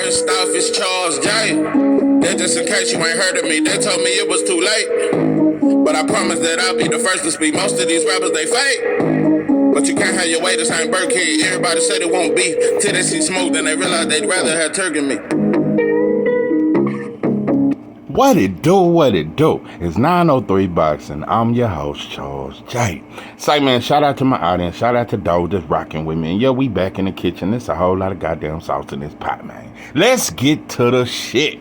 First off, it's Charles J. That just in case you ain't heard of me, they told me it was too late. But I promise that I'll be the first to speak. Most of these rappers, they fake. But you can't have your way, this ain't Burger King. Everybody said it won't be till they see smoke, then they realize they'd rather have turkey than me. What it do? It's 903 Boxing. I'm your host, Charles J. Say, man, shout out to my audience. Shout out to Dog just rocking with me. And yeah, we back in the kitchen. There's a whole lot of goddamn sauce in this pot, man. Let's get to the shit.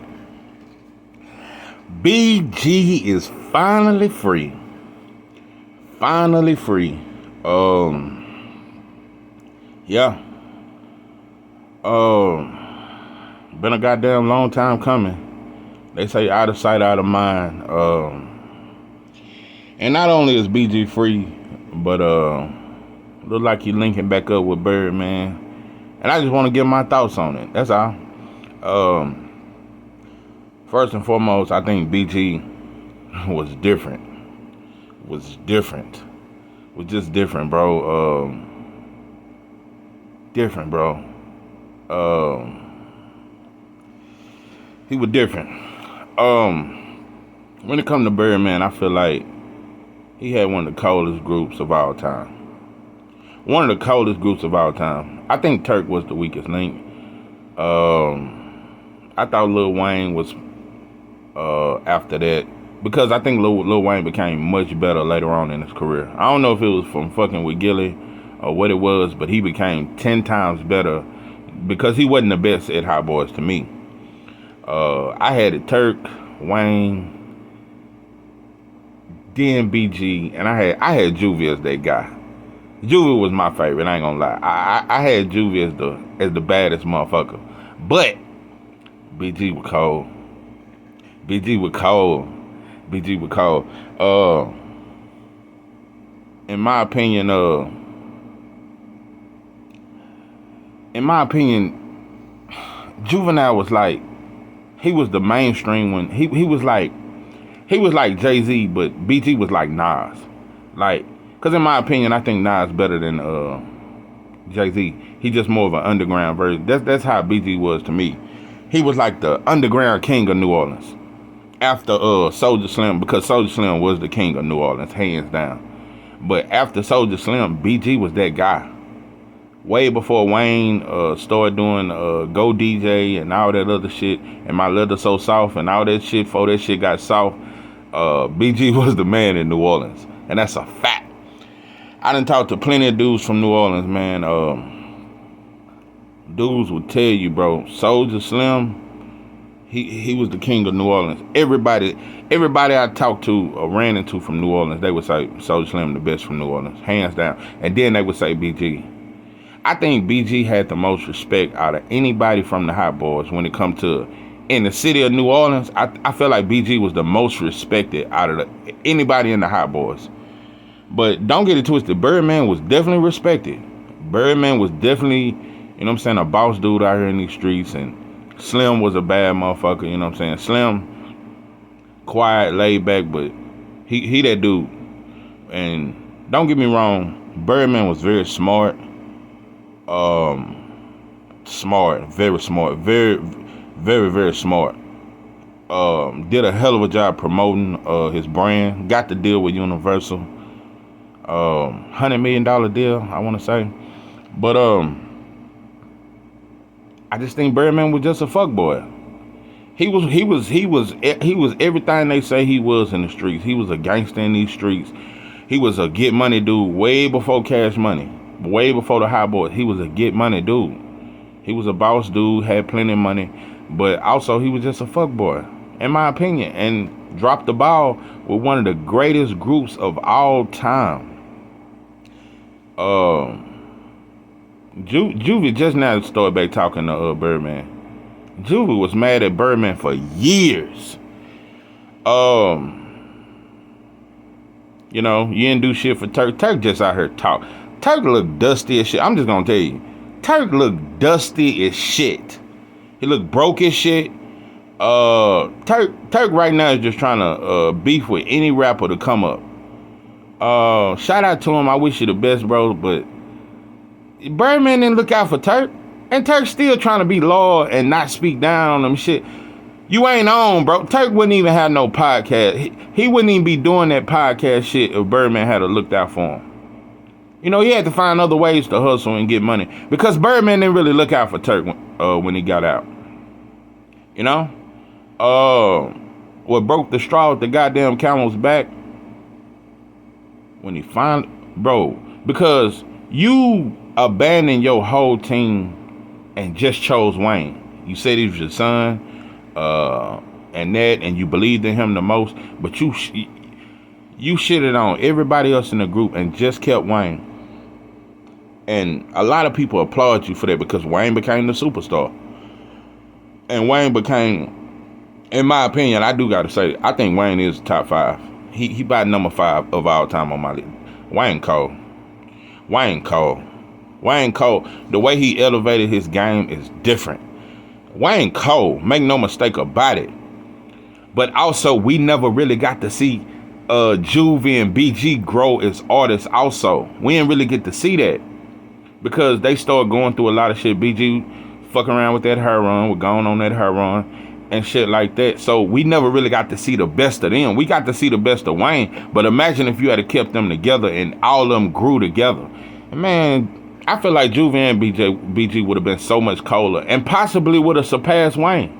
BG is finally free. Finally free. Yeah. Been a goddamn long time coming. They say out of sight, out of mind. And not only is BG free, but look like he linking back up with Birdman. And I just want to give my thoughts on it. That's all. First and foremost, I think BG was different. Was just different, bro. Different, bro. He was different. When it comes to Birdman, I feel like he had one of the coldest groups of all time. I think Turk was the weakest link. I thought Lil Wayne was after that, because I think Lil Wayne became much better later on in his career. I don't know if it was from fucking with Gilly or what it was, but he became 10 times better because he wasn't the best at Hot Boys to me. I had it Turk, Wayne, then BG, and I had Juvie as that guy. Juvie was my favorite, I ain't gonna lie. I had Juvie as the baddest motherfucker. But BG was cold. In my opinion, Juvenile was like, he was the mainstream one. He was like Jay-Z, but BG was like Nas. Like, cause in my opinion, I think Nas better than Jay-Z. He just more of an underground version. That's how BG was to me. He was like the underground king of New Orleans. After Soulja Slim, because Soulja Slim was the king of New Orleans, hands down. But after Soulja Slim, BG was that guy. Way before Wayne started doing Go DJ and all that other shit, and My Leather So Soft and all that shit, before that shit got soft, BG was the man in New Orleans. And that's a fact. I done talked to plenty of dudes from New Orleans, man. Dudes would tell you, bro, Soulja Slim, he was the king of New Orleans. Everybody I talked to or ran into from New Orleans, they would say Soulja Slim the best from New Orleans, hands down. And then they would say BG. I think BG had the most respect out of anybody from the Hot Boys when it comes to in the city of New Orleans. I feel like BG was the most respected out of anybody in the Hot Boys. But don't get it twisted, Birdman was definitely respected. Birdman was definitely, you know what I'm saying, a boss dude out here in these streets, and Slim was a bad motherfucker, you know what I'm saying. Slim, quiet, laid back, but he that dude. And don't get me wrong, Birdman was very smart. Very smart, very smart. Did a hell of a job promoting his brand. Got the deal with Universal. $100 million deal, I want to say. But I just think Birdman was just a fuckboy. He was everything they say he was in the streets. He was a gangster in these streets. He was a get money dude way before Cash Money. Way before the Hot Boys, he was a get money dude. He was a boss dude, had plenty of money, but also he was just a fuckboy, in my opinion, and dropped the ball with one of the greatest groups of all time. Juvie just now started back talking to Birdman. Juvie was mad at Birdman for years. You know, you didn't do shit for Turk. Turk just out here talk. Turk looked dusty as shit. I'm just gonna tell you. Turk looked dusty as shit. He looked broke as shit. Turk right now is just trying to beef with any rapper to come up. Shout out to him. I wish you the best, bro. But Birdman didn't look out for Turk. And Turk still trying to be loyal and not speak down on them shit. You ain't on, bro. Turk wouldn't even have no podcast. He wouldn't even be doing that podcast shit if Birdman had looked out for him. You know, he had to find other ways to hustle and get money. Because Birdman didn't really look out for Turk when he got out. You know? What broke the straw with the goddamn camel's back? When he finally... Bro, because you abandoned your whole team and just chose Wayne. You said he was your son, and you believed in him the most, but you shitted on everybody else in the group and just kept Wayne. And a lot of people applaud you for that because Wayne became the superstar. And Wayne became, in my opinion, I do gotta say, I think Wayne is top 5. He about number 5 of all time on my list. Wayne Cole. The way he elevated his game is different. Wayne Cole, make no mistake about it. But also, we never really got to see Juvie and BG grow as artists also. We didn't really get to see that. Because they started going through a lot of shit. BG fucking around with that heroin, with going on that heroin and shit like that. So we never really got to see the best of them. We got to see the best of Wayne. But imagine if you had kept them together and all of them grew together. And man, I feel like Juvie and BG would have been so much colder and possibly would have surpassed Wayne.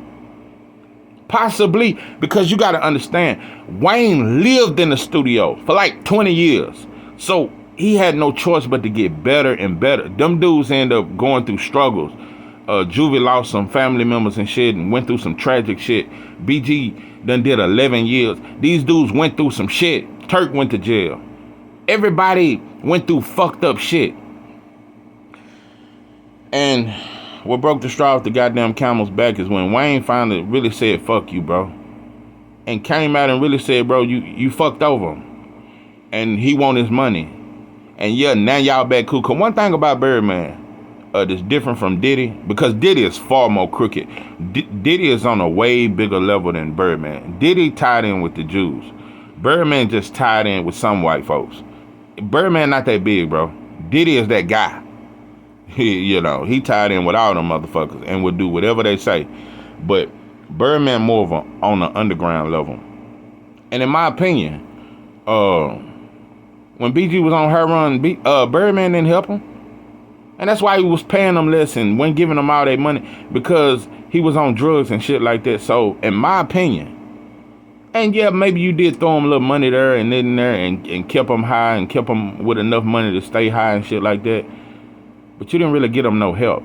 Possibly, because you got to understand, Wayne lived in the studio for like 20 years. So he had no choice but to get better and better. Them dudes end up going through struggles. Juvie lost some family members and shit and went through some tragic shit. BG done did 11 years. These dudes went through some shit. Turk went to jail. Everybody went through fucked up shit. And what broke the straw with the goddamn camel's back is when Wayne finally really said, fuck you, bro. And came out and really said, bro, you fucked over him. And he want his money. And yeah, now y'all back cool. Cause one thing about Birdman that's different from Diddy, because Diddy is far more crooked. Diddy is on a way bigger level than Birdman. Diddy tied in with the Jews. Birdman just tied in with some white folks. Birdman not that big, bro. Diddy is that guy. He tied in with all them motherfuckers and would do whatever they say. But Birdman more of on the underground level. And in my opinion, when BG was on her run, Birdman didn't help him. And that's why he was paying them less and wasn't giving them all their money, because he was on drugs and shit like that. So, in my opinion, and yeah, maybe you did throw him a little money there and in there and kept him high and kept him with enough money to stay high and shit like that. But you didn't really get him no help.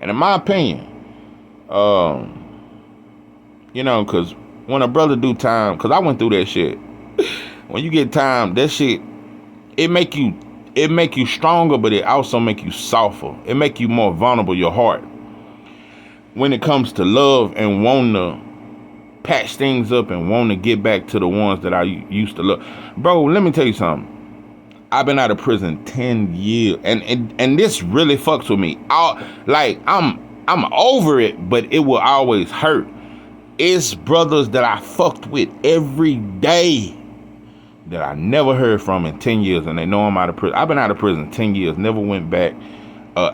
And in my opinion, because when a brother do time, because I went through that shit. When you get time, that shit, it make you stronger, but it also make you softer. It make you more vulnerable, your heart. When it comes to love and wanting to patch things up and wanting to get back to the ones that I used to love. Bro, let me tell you something. I've been out of prison 10 years, and this really fucks with me. I'm over it, but it will always hurt. It's brothers that I fucked with every day that I never heard from in 10 years, and they know I'm out of prison. I've been out of prison 10 years, never went back,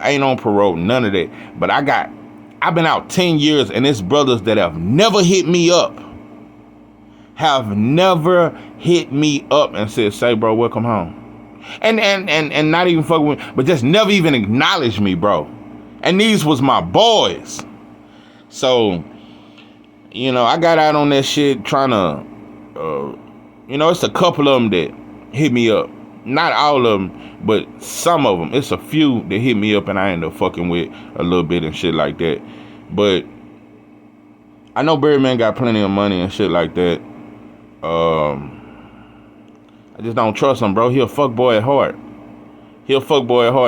ain't on parole, none of that. But I've been out 10 years, and it's brothers that have never hit me up. Have never hit me up and said, say, bro, welcome home. And not even fucking with me, but just never even acknowledged me, bro. And these was my boys. So, I got out on that shit trying to, it's a couple of them that hit me up. Not all of them, but some of them. It's a few that hit me up and I end up fucking with a little bit and shit like that. But I know Birdman got plenty of money and shit like that. I just don't trust him, bro. He a fuckboy at heart.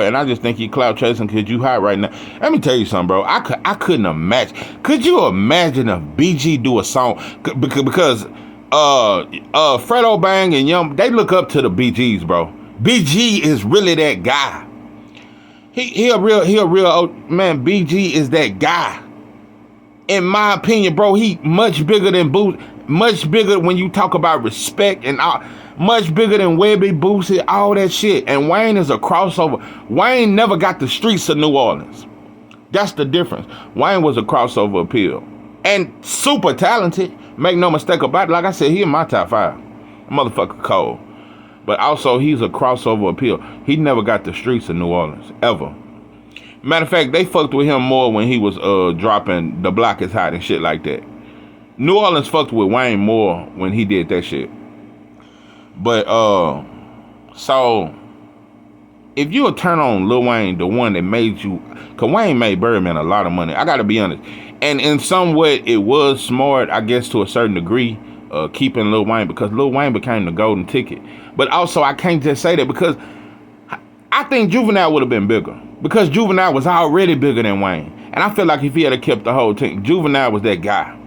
And I just think he clout chasing because you hot right now. Let me tell you something, bro. I couldn't imagine. Could you imagine if BG do a song? Because Fredo Bang and Young, they look up to the BGs, bro. BG is really that guy. He a real old man. BG is that guy. In my opinion, bro, he much bigger than Boosie. Much bigger when you talk about respect and all. Much bigger than Webby, Boosie, all that shit. And Wayne is a crossover. Wayne never got the streets of New Orleans. That's the difference. Wayne was a crossover appeal. And super talented. Make no mistake about it. Like I said, he in my top 5. Motherfucker cold. But also, he's a crossover appeal. He never got the streets of New Orleans. Ever. Matter of fact, they fucked with him more when he was dropping The Block Is Hot and shit like that. New Orleans fucked with Wayne more when he did that shit. But, so, if you would turn on Lil Wayne, the one that made you, cause Wayne made Birdman a lot of money. I gotta be honest. And in some way, it was smart, I guess, to a certain degree, keeping Lil Wayne, because Lil Wayne became the golden ticket. But also, I can't just say that, because I think Juvenile would have been bigger, because Juvenile was already bigger than Wayne. And I feel like if he had kept the whole team, Juvenile was that guy.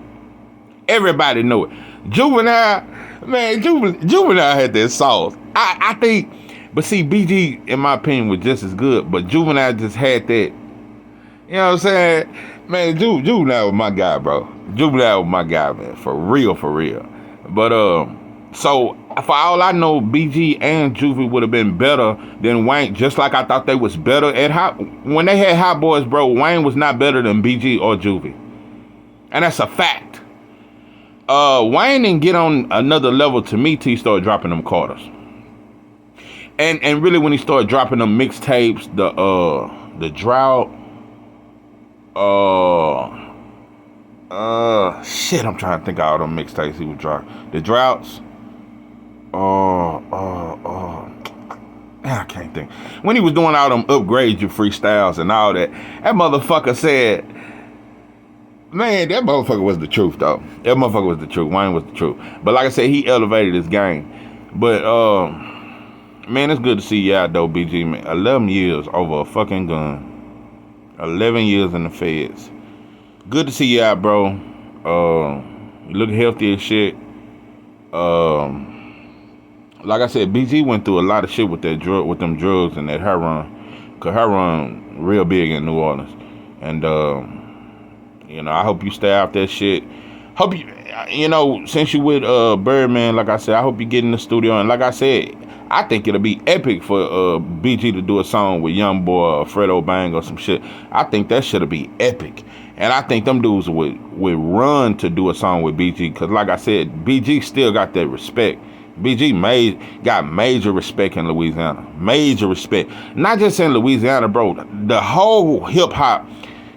Everybody knew it. Juvenile, man, Juvenile had that sauce. I think, but see, BG, in my opinion, was just as good, but Juvenile just had that, you know what I'm saying? Man, Juvenile was my guy, bro. Juvenile was my guy, man, for real, for real. But, so, for all I know, BG and Juvie would have been better than Wayne, just like I thought they was better at Hot. When they had Hot Boys, bro, Wayne was not better than BG or Juvie. And that's a fact. Wayne didn't get on another level to me till he started dropping them Carters. And really when he started dropping them mixtapes, the Drought, shit, I'm trying to think of all them mixtapes he would drop. The Droughts, I can't think. When he was doing all them upgrade you freestyles and all that, that motherfucker said, man, that motherfucker was the truth, though. That motherfucker was the truth. Wayne was the truth. But like I said, he elevated his game. But, man, it's good to see you out, though, BG, man. 11 years over a fucking gun. 11 years in the feds. Good to see you out, bro. You look healthy as shit. Like I said, BG went through a lot of shit with that with them drugs and that heroin. Cause heroin real big in New Orleans. And, you know, I hope you stay out that shit. Hope you know, since you with Birdman, like I said, I hope you get in the studio. And like I said, I think it'll be epic for BG to do a song with Young Boy or Fredo Bang or some shit. I think that shit'll be epic. And I think them dudes would run to do a song with BG. Because like I said, BG still got that respect. BG got major respect in Louisiana. Major respect. Not just in Louisiana, bro. The whole hip-hop.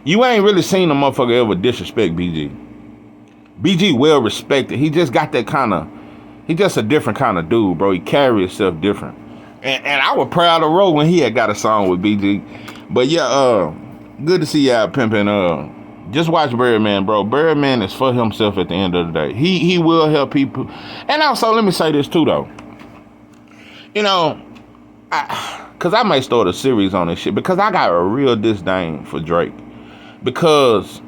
You ain't really seen a motherfucker ever disrespect BG. BG well respected. He just got that kind of, he just a different kind of dude, bro. He carry himself different. And I was proud of Ro when he had got a song with BG. But yeah, good to see y'all pimping. Just watch Birdman, bro. Birdman is for himself at the end of the day. He will help people. And also, let me say this too, though. You know, because I might start a series on this shit, because I got a real disdain for Drake. Because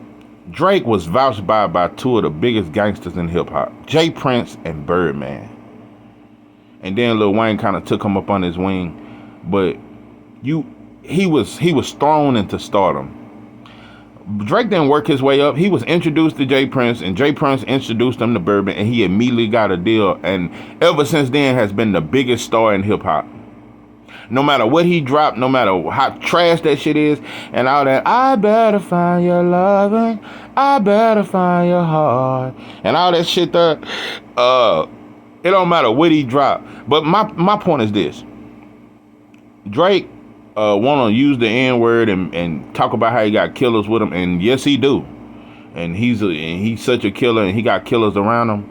Drake was vouched by two of the biggest gangsters in hip-hop, J. Prince and Birdman. And then Lil Wayne kind of took him up on his wing. But he was thrown into stardom. Drake didn't work his way up. He was introduced to J. Prince, and J. Prince introduced him to Birdman, and he immediately got a deal. And ever since then has been the biggest star in hip-hop. No matter what he dropped, no matter how trash that shit is, and all that, I better find your loving, I better find your heart, and all that shit there, it don't matter what he dropped. But my point is this. Drake want to use the N-word and talk about how he got killers with him, and yes, he do. And he's such a killer, and he got killers around him.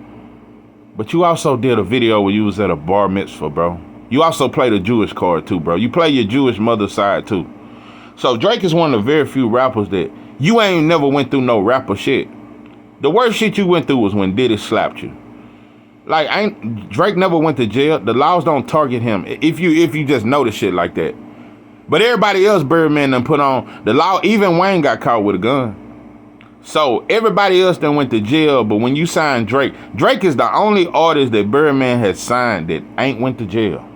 But you also did a video where you was at a bar mitzvah, bro. You also play the Jewish card too, bro. You play your Jewish mother side too. So Drake is one of the very few rappers that you ain't never went through no rapper shit. The worst shit you went through was when Diddy slapped you. Like, Drake never went to jail. The laws don't target him if you just notice shit like that. But everybody else Birdman done put on the law. Even Wayne got caught with a gun. So everybody else done went to jail. But when you sign Drake is the only artist that Birdman has signed that ain't went to jail.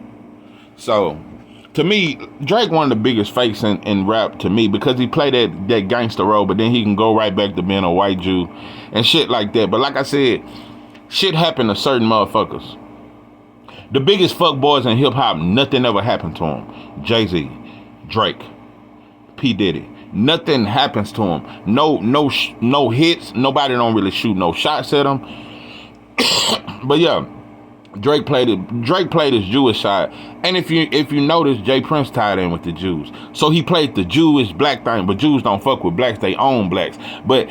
So, to me, Drake one of the biggest fakes in rap to me, because he played that gangster role, but then he can go right back to being a white Jew and shit like that. But like I said, shit happened to certain motherfuckers. The biggest fuck boys in hip hop, nothing ever happened to them. Jay-Z, Drake, P. Diddy. Nothing happens to him. No hits. Nobody don't really shoot no shots at him. But yeah, Drake played his Jewish side, and if you notice, Jay Prince tied in with the Jews, so he played the Jewish black thing. But Jews don't fuck with blacks; they own blacks. But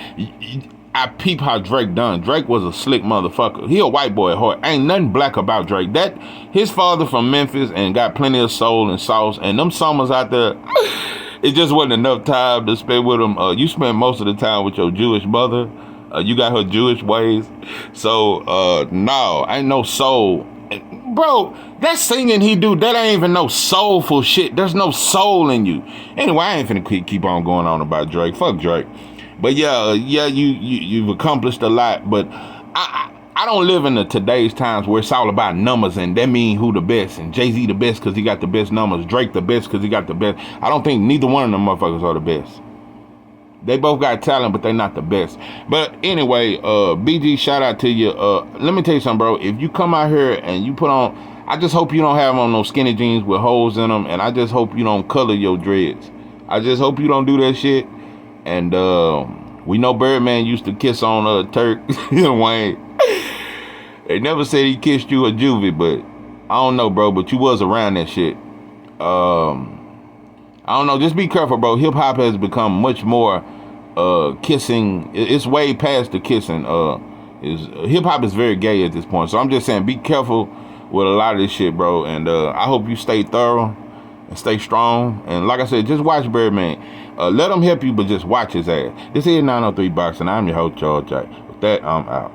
I peep how Drake done. Drake was a slick motherfucker. He a white boy at heart. Ain't nothing black about Drake. That his father from Memphis and got plenty of soul and sauce. And them summers out there, it just wasn't enough time to spend with him. You spend most of the time with your Jewish mother. You got her Jewish ways. So, no, ain't no soul. Bro, that singing he do, that ain't even no soulful shit. There's no soul in you. Anyway, I ain't finna keep on going on about Drake. Fuck Drake. But yeah, you've accomplished a lot. But I don't live in the today's times where it's all about numbers and that mean who the best. And Jay-Z the best because he got the best numbers. Drake the best because he got the best. I don't think neither one of them motherfuckers are the best. They both got talent, but they not the best. But anyway, BG, shout out to you. Let me tell you something, bro. If you come out here and you put on, I just hope you don't have on no skinny jeans with holes in them, and I just hope you don't color your dreads. I just hope you don't do that shit. And we know Birdman used to kiss on Turk Wayne. They never said he kissed you or Juvie, but I don't know, bro. But you was around that shit. I don't know. Just be careful, bro. Hip hop has become much more kissing. It's way past the kissing. Hip hop is very gay at this point. So I'm just saying, be careful with a lot of this shit, bro. And I hope you stay thorough and stay strong. And like I said, just watch Birdman. Let him help you, but just watch his ass. This is 903 Boxing. I'm your host, George J. With that, I'm out.